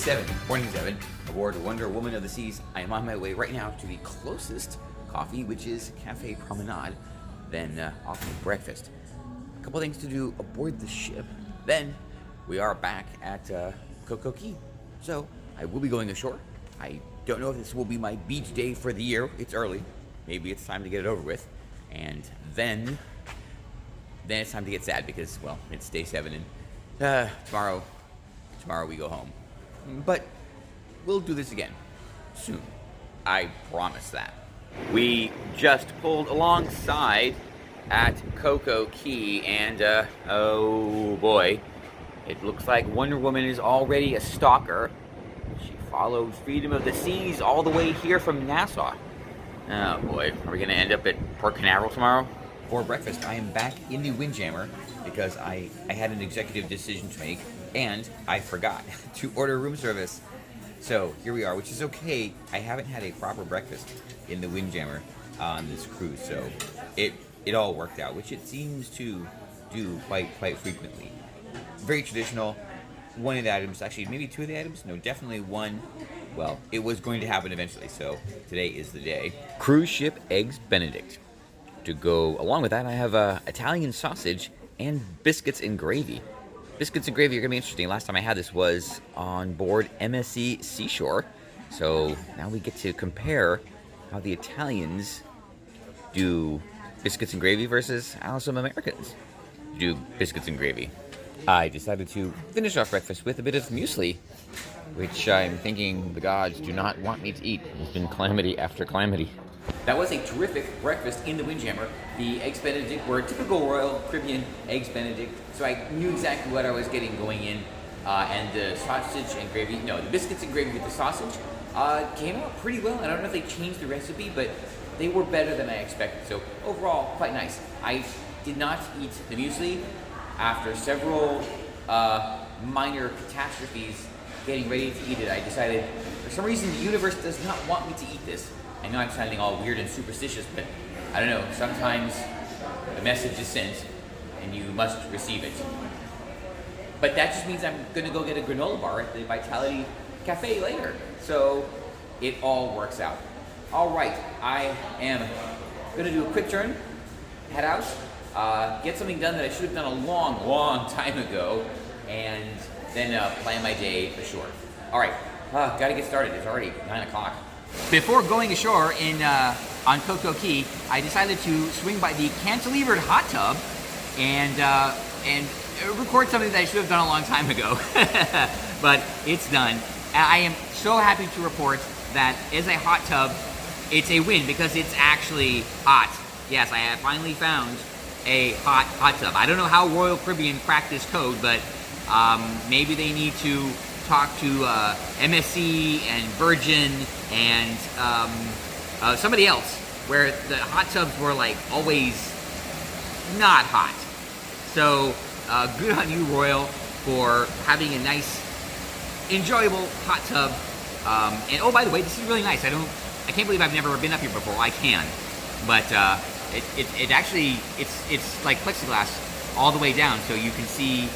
7, morning 7, aboard Wonder Woman of the Seas. I am on my way right now to the closest coffee, which is Cafe Promenade, then off to breakfast. A couple things to do aboard the ship, then we are back at Coco Cay. So I will be going ashore. I don't know if this will be my beach day for the year. It's early. Maybe it's time to get it over with. And then it's time to get sad because, well, it's day 7 and tomorrow we go home. But we'll do this again soon. I promise that. We just pulled alongside at Coco Cay and oh boy, it looks like Wonder Woman is already a stalker. She follows Freedom of the Seas all the way here from Nassau. Oh boy, are we gonna end up at Port Canaveral tomorrow? For breakfast, I am back in the Windjammer because I had an executive decision to make and I forgot to order room service. So here we are, which is okay. I haven't had a proper breakfast in the Windjammer on this cruise, so it all worked out, which it seems to do quite frequently. Very traditional. One of the items, actually maybe 2 of the items, no, definitely one. Well, it was going to happen eventually, so today is the day. Cruise ship eggs Benedict. To go along with that, I have Italian sausage and biscuits and gravy. Biscuits and gravy are going to be interesting. Last time I had this was on board MSC Seashore. So now we get to compare how the Italians do biscuits and gravy versus how some Americans do biscuits and gravy. I decided to finish off breakfast with a bit of muesli, which I'm thinking the gods do not want me to eat. It's been calamity after calamity. That was a terrific breakfast in the Windjammer. The eggs Benedict were typical Royal Caribbean eggs Benedict, so I knew exactly what I was getting going in. And the sausage and gravy, no, the biscuits and gravy with the sausage came out pretty well. I don't know if they changed the recipe, but they were better than I expected. So overall, quite nice. I did not eat the muesli after several minor catastrophes getting ready to eat it. I decided, for some reason, the universe does not want me to eat this. I know I'm sounding all weird and superstitious, but I don't know, sometimes the message is sent and you must receive it. But that just means I'm gonna go get a granola bar at the Vitality Cafe later. So it all works out. All right, I am gonna do a quick turn, head out, get something done that I should have done a long time ago, and then plan my day ashore. All right, gotta get started. It's already 9 o'clock. Before going ashore on Coco Cay, I decided to swing by the cantilevered hot tub and record something that I should have done a long time ago. But it's done. I am so happy to report that as a hot tub, it's a win because it's actually hot. Yes, I have finally found a hot tub. I don't know how Royal Caribbean cracked this code, but maybe they need to talk to MSC and Virgin and somebody else, where the hot tubs were like always not hot. So good on you, Royal, for having a nice, enjoyable hot tub. And oh, by the way, this is really nice. I can't believe I've never been up here before. I can, but it actually it's like plexiglass all the way down, so you can see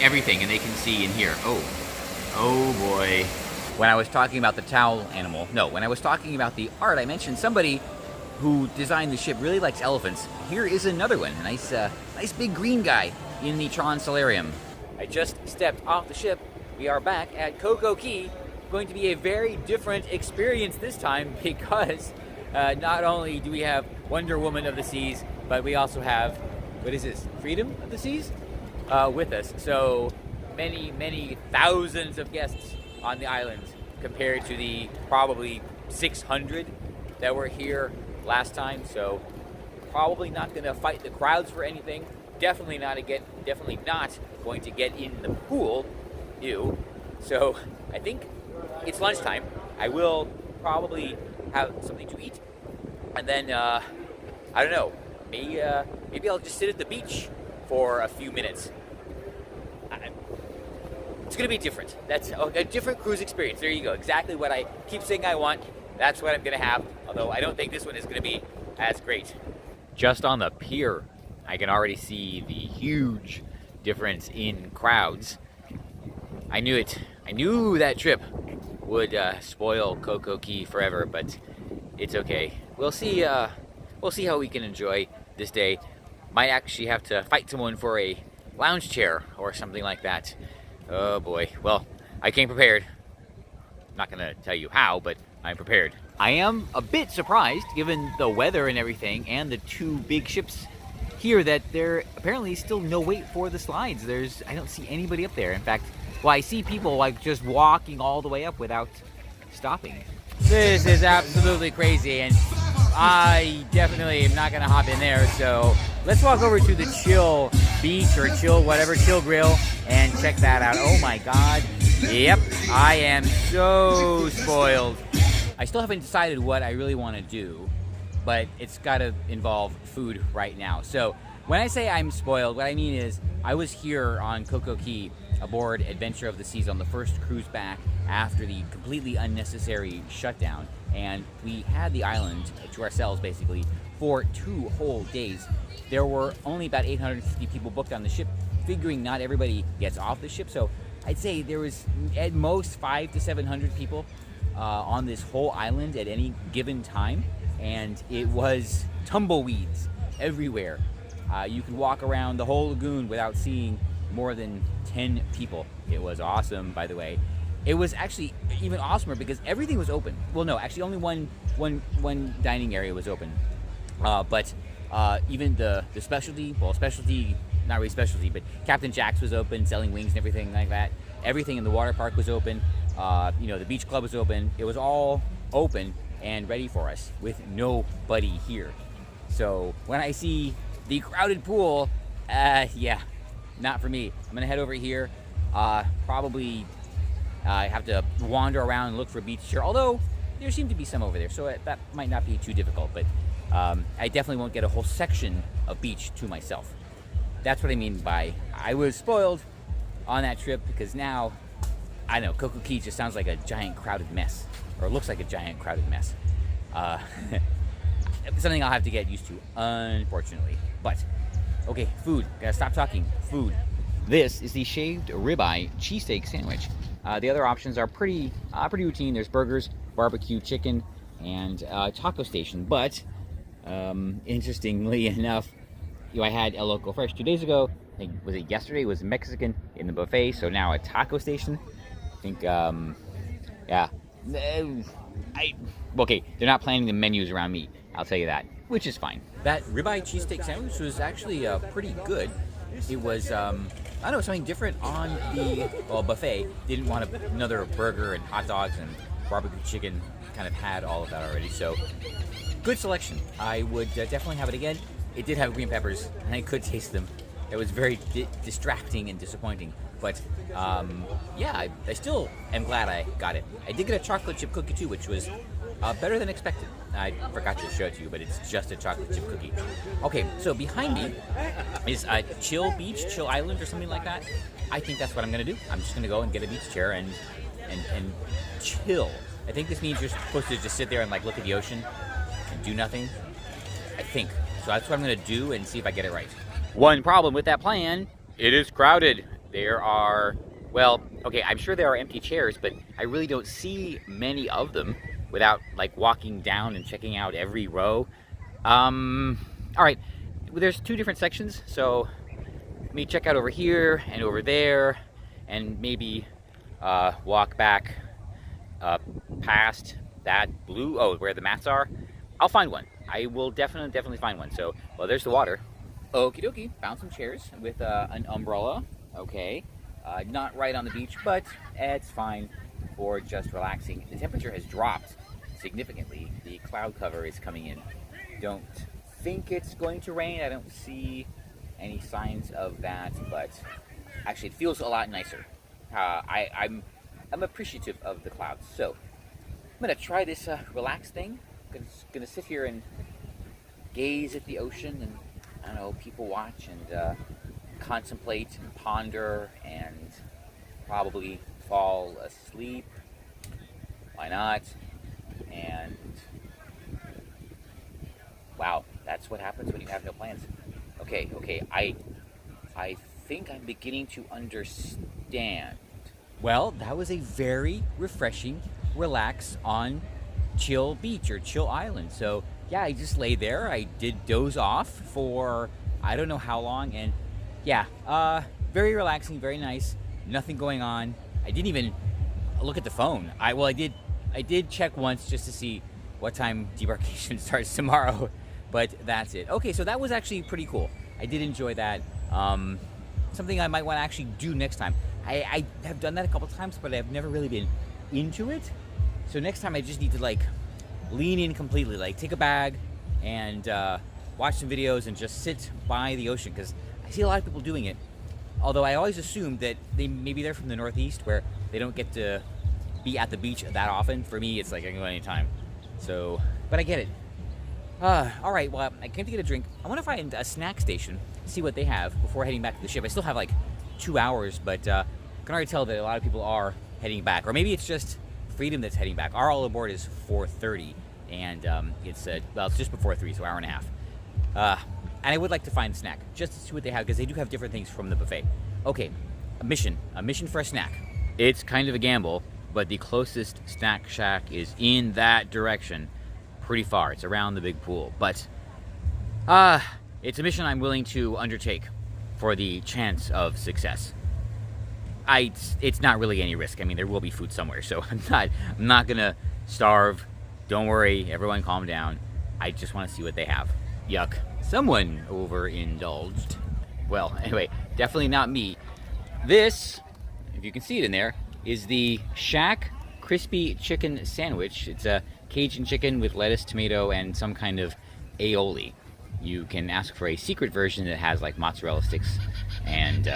everything, and they can see in here. Oh boy. When I was talking about the towel animal, when I was talking about the art, I mentioned somebody who designed the ship really likes elephants. Here is another one, a nice big green guy in the Tron Solarium. I just stepped off the ship. We are back at Coco Cay. Going to be a very different experience this time because not only do we have Wonder Woman of the Seas, but we also have, what is this, Freedom of the Seas with us. So many thousands of guests on the island compared to the probably 600 that were here last time. So probably not going to fight the crowds for anything. Definitely not going to get in the pool. Ew. So I think it's lunchtime. I will probably have something to eat, and then I don't know. Maybe I'll just sit at the beach for a few minutes. It's going to be different. That's a different cruise experience. There you go. Exactly what I keep saying I want. That's what I'm going to have. Although I don't think this one is going to be as great. Just on the pier, I can already see the huge difference in crowds. I knew it I knew that trip would spoil Coco Cay forever, but it's okay. We'll see how we can enjoy this day. Might actually have to fight someone for a lounge chair or something like that. Oh boy. Well, I came prepared. I'm not gonna tell you how, but I'm prepared. I am a bit surprised, given the weather and everything, and the two big ships here, that there apparently is still no wait for the slides. I don't see anybody up there. In fact, well, I see people like just walking all the way up without stopping. This is absolutely crazy, and I definitely am not gonna hop in there. So let's walk over to the chill beach or chill grill and check that out. Oh my God. Yep, I am so spoiled. I still haven't decided what I really want to do, but it's got to involve food right now. So when I say I'm spoiled, what I mean is I was here on Coco Cay aboard Adventure of the Seas on the first cruise back after the completely unnecessary shutdown, and we had the island to ourselves basically for 2 whole days. There were only about 850 people booked on the ship, figuring not everybody gets off the ship, so I'd say there was at most 500 to 700 people on this whole island at any given time, and it was tumbleweeds everywhere. You could walk around the whole lagoon without seeing more than 10 people. It was awesome, by the way. It was actually even awesomer because everything was open. Well, no, actually only one dining area was open. But even the specialty, not really specialty, but Captain Jack's was open, selling wings and everything like that. Everything in the water park was open. The beach club was open. It was all open and ready for us with nobody here. So when I see the crowded pool, yeah, not for me. I'm gonna head over here. Probably have to wander around and look for a beach chair, although there seem to be some over there, so that might not be too difficult, but I definitely won't get a whole section of beach to myself. That's what I mean by I was spoiled on that trip, because now, I know, Coco Cay just sounds like a giant crowded mess, or looks like a giant crowded mess. Something I'll have to get used to, unfortunately. But, okay, food. Gotta stop talking. Food. This is the shaved ribeye cheesesteak sandwich. The other options are pretty routine. There's burgers, barbecue chicken, and taco station. But, interestingly enough, I had El Loco Fresh 2 days ago. I think, was it yesterday? It was Mexican in the buffet. So now a taco station. I think, yeah. Okay, they're not planning the menus around me. I'll tell you that, which is fine. That ribeye cheesesteak sandwich was actually pretty good. It was, I don't know, something different on the buffet. Didn't want another burger and hot dogs and barbecue chicken. Kind of had all of that already. So, good selection. I would definitely have it again. It did have green peppers, and I could taste them. It was very distracting and disappointing. But, yeah, I still am glad I got it. I did get a chocolate chip cookie, too, which was better than expected. I forgot to show it to you, but it's just a chocolate chip cookie. Okay, so behind me is Chill Beach, Chill Island, or something like that. I think that's what I'm going to do. I'm just going to go and get a beach chair and chill. I think this means you're supposed to just sit there and, like, look at the ocean and do nothing. I think. So that's what I'm going to do and see if I get it right. One problem with that plan, it is crowded. There are, well, okay, I'm sure there are empty chairs, but I really don't see many of them without, like, walking down and checking out every row. All right, there's 2 different sections, so let me check out over here and over there, and maybe walk back past that blue, where the mats are. I'll find one. I will definitely find one. So, well, there's the water. Okie dokie, found some chairs with an umbrella. Okay, not right on the beach, but it's fine for just relaxing. The temperature has dropped significantly. The cloud cover is coming in. Don't think it's going to rain. I don't see any signs of that, but actually it feels a lot nicer. I'm appreciative of the clouds. So I'm gonna try this relaxed thing. I'm gonna sit here and gaze at the ocean, and I don't know, people watch and contemplate and ponder and probably fall asleep. Why not? And wow, that's what happens when you have no plans. Okay, I think I'm beginning to understand. Well, that was a very refreshing, relax on chill beach or chill island. So yeah, I just lay there. I did doze off for I don't know how long, and yeah, very relaxing, very nice. Nothing going on. I didn't even look at the phone. I did check once just to see what time debarkation starts tomorrow, but that's it. Okay, so that was actually pretty cool. I did enjoy that. Something I might want to actually do next time. I have done that a couple times, but I've never really been into it. So next time I just need to like lean in completely, like take a bag and watch some videos and just sit by the ocean, because I see a lot of people doing it. Although I always assumed that maybe they're from the Northeast where they don't get to be at the beach that often. For me, it's like I can go anytime. So, but I get it. All right, well, I came to get a drink. I want to find a snack station, see what they have before heading back to the ship. I still have like 2 hours, but I can already tell that a lot of people are heading back. Or maybe it's just Freedom that's heading back. Our all aboard is 4:30, and it's just before 3, so hour and a half. And I would like to find a snack, just to see what they have, because they do have different things from the buffet. Okay, a mission for a snack. It's kind of a gamble, but the closest snack shack is in that direction. Pretty far. It's around the big pool, but it's a mission I'm willing to undertake for the chance of success. It's not really any risk. I mean, there will be food somewhere, so I'm not gonna starve. Don't worry, everyone calm down. I just want to see what they have. Yuck. Someone overindulged. Well, anyway, definitely not me. This, if you can see it in there, is the Shack Crispy Chicken Sandwich. It's a Cajun chicken with lettuce, tomato, and some kind of aioli. You can ask for a secret version that has like mozzarella sticks and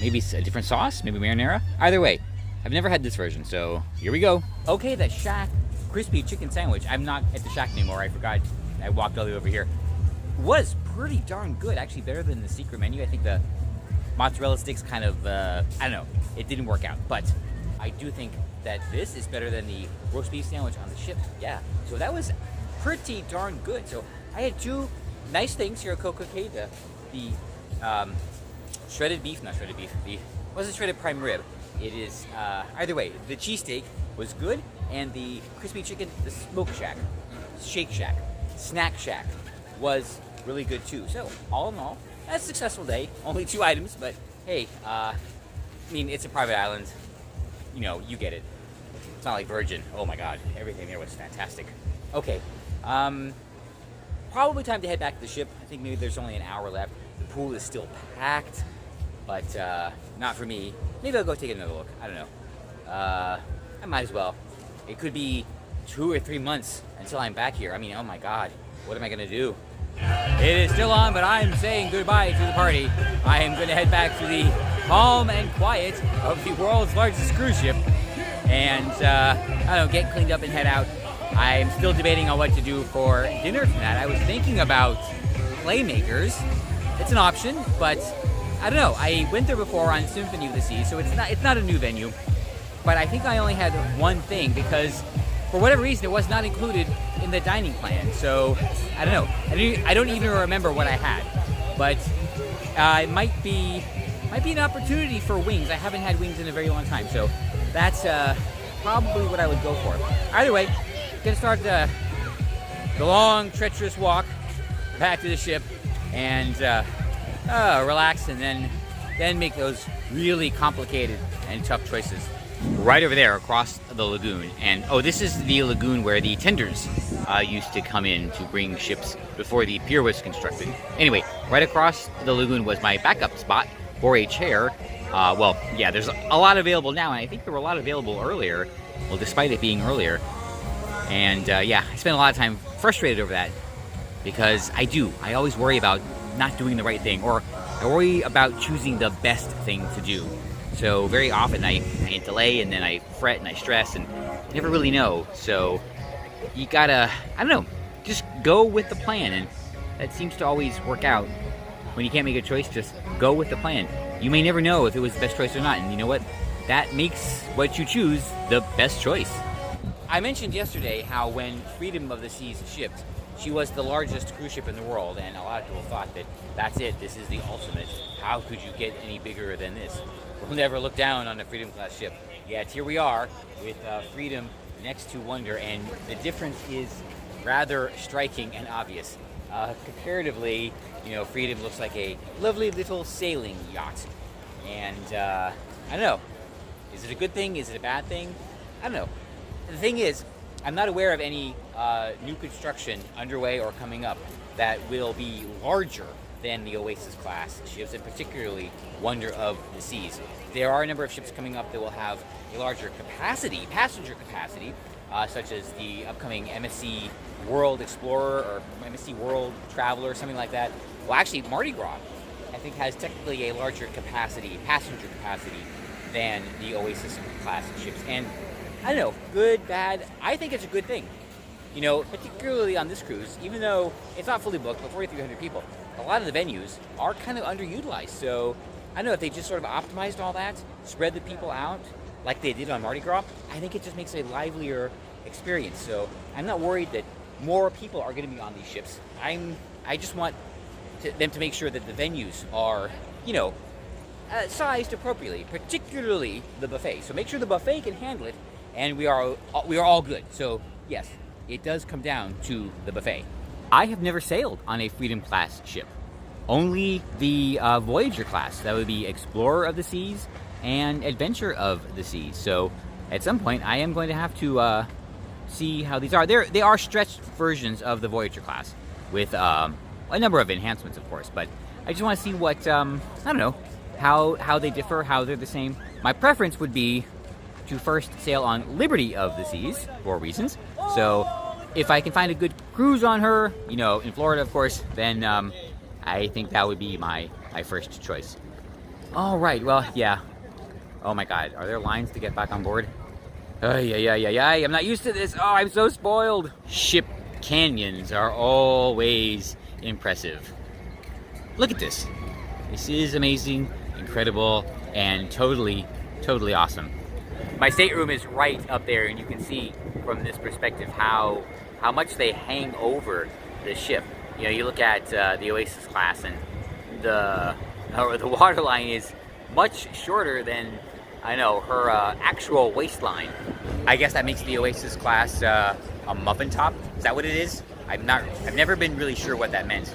maybe a different sauce, maybe marinara. Either way, I've never had this version, so here we go. Okay, the Shack Crispy Chicken Sandwich. I'm not at the Shack anymore. I forgot. I walked all the way over here. Was pretty darn good, actually better than the secret menu. I think the mozzarella sticks kind of, I don't know, it didn't work out, but I do think that this is better than the roast beef sandwich on the ship. Yeah, so that was pretty darn good. So I had two nice things here at Coco Cay. The shredded beef, not shredded beef, wasn't shredded prime rib. It is, either way, the cheesesteak was good, and the crispy chicken, the smoke shack, shake shack, snack shack was really good too. So all in all, that's a successful day. Only 2 items, but hey, I mean, it's a private island. You know, you get it. It's not like Virgin. Oh my God, everything there was fantastic. Okay, probably time to head back to the ship. I think maybe there's only an hour left. The pool is still packed, but not for me. Maybe I'll go take another look. I don't know. I might as well. It could be 2 or 3 months until I'm back here. I mean, oh my God, what am I gonna do? It is still on, but I'm saying goodbye to the party. I am going to head back to the calm and quiet of the world's largest cruise ship and, I don't know, get cleaned up and head out. I'm still debating on what to do for dinner tonight. I was thinking about Playmakers. It's an option, but I don't know. I went there before on Symphony of the Sea, so it's not a new venue. But I think I only had one thing because for whatever reason, it was not included in the dining plan. So, I don't know. I don't even remember what I had. But it might be an opportunity for wings. I haven't had wings in a very long time. So, that's probably what I would go for. Either way, gonna start the long, treacherous walk back to the ship and relax and then make those really complicated and tough choices. Right over there across the lagoon. And oh, this is the lagoon where the tenders used to come in to bring ships before the pier was constructed. Anyway, right across the lagoon was my backup spot for a chair. Well, yeah, there's a lot available now, and I think there were a lot available earlier, well, despite it being earlier. And yeah, I spent a lot of time frustrated over that because I always worry about not doing the right thing, or I worry about choosing the best thing to do. So very often I delay and then I fret and I stress and I never really know. So you gotta, I don't know, just go with the plan, and that seems to always work out. When you can't make a choice, just go with the plan. You may never know if it was the best choice or not, and you know what? That makes what you choose the best choice. I mentioned yesterday how when Freedom of the Seas shipped, she was the largest cruise ship in the world, and a lot of people thought that that's it, this is the ultimate. How could you get any bigger than this? We'll never look down on a Freedom class ship. Yet here we are with Freedom next to Wonder, and the difference is rather striking and obvious. Comparatively, Freedom looks like a lovely little sailing yacht. And I don't know, is it a good thing? Is it a bad thing? I don't know. The thing is, I'm not aware of any new construction underway or coming up that will be larger than the Oasis class ships, and particularly Wonder of the Seas. There are a number of ships coming up that will have a larger capacity, passenger capacity, such as the upcoming MSC World Explorer or MSC World Traveler, something like that. Well, actually, Mardi Gras, I think, has technically a larger capacity, passenger capacity, than the Oasis class ships. And I don't know, good, bad, I think it's a good thing. Particularly on this cruise, even though it's not fully booked, but 4,300 people, a lot of the venues are kind of underutilized. So I don't know, if they just sort of optimized all that, spread the people out like they did on Mardi Gras, I think it just makes a livelier experience. So I'm not worried that more people are going to be on these ships. I just want them to make sure that the venues are, sized appropriately, particularly the buffet. So make sure the buffet can handle it, and we are all good. So yes, it does come down to the buffet. I have never sailed on a Freedom class ship. Only the Voyager class. That would be Explorer of the Seas and Adventure of the Seas. So at some point, I am going to have to see how these are. They are stretched versions of the Voyager class with a number of enhancements, of course. But I just want to see what, I don't know, how they differ, how they're the same. My preference would be to first sail on Liberty of the Seas for reasons. So if I can find a good cruise on her, in Florida, of course, then I think that would be my first choice. All right, well, yeah. Oh my God, are there lines to get back on board? I'm not used to this. Oh, I'm so spoiled. Ship canyons are always impressive. Look at this. This is amazing, incredible, and totally awesome. My stateroom is right up there, and you can see from this perspective how much they hang over the ship. You look at the Oasis class, and the waterline is much shorter than, her actual waistline. I guess that makes the Oasis class a muffin top. Is that what it is? I've never been really sure what that meant.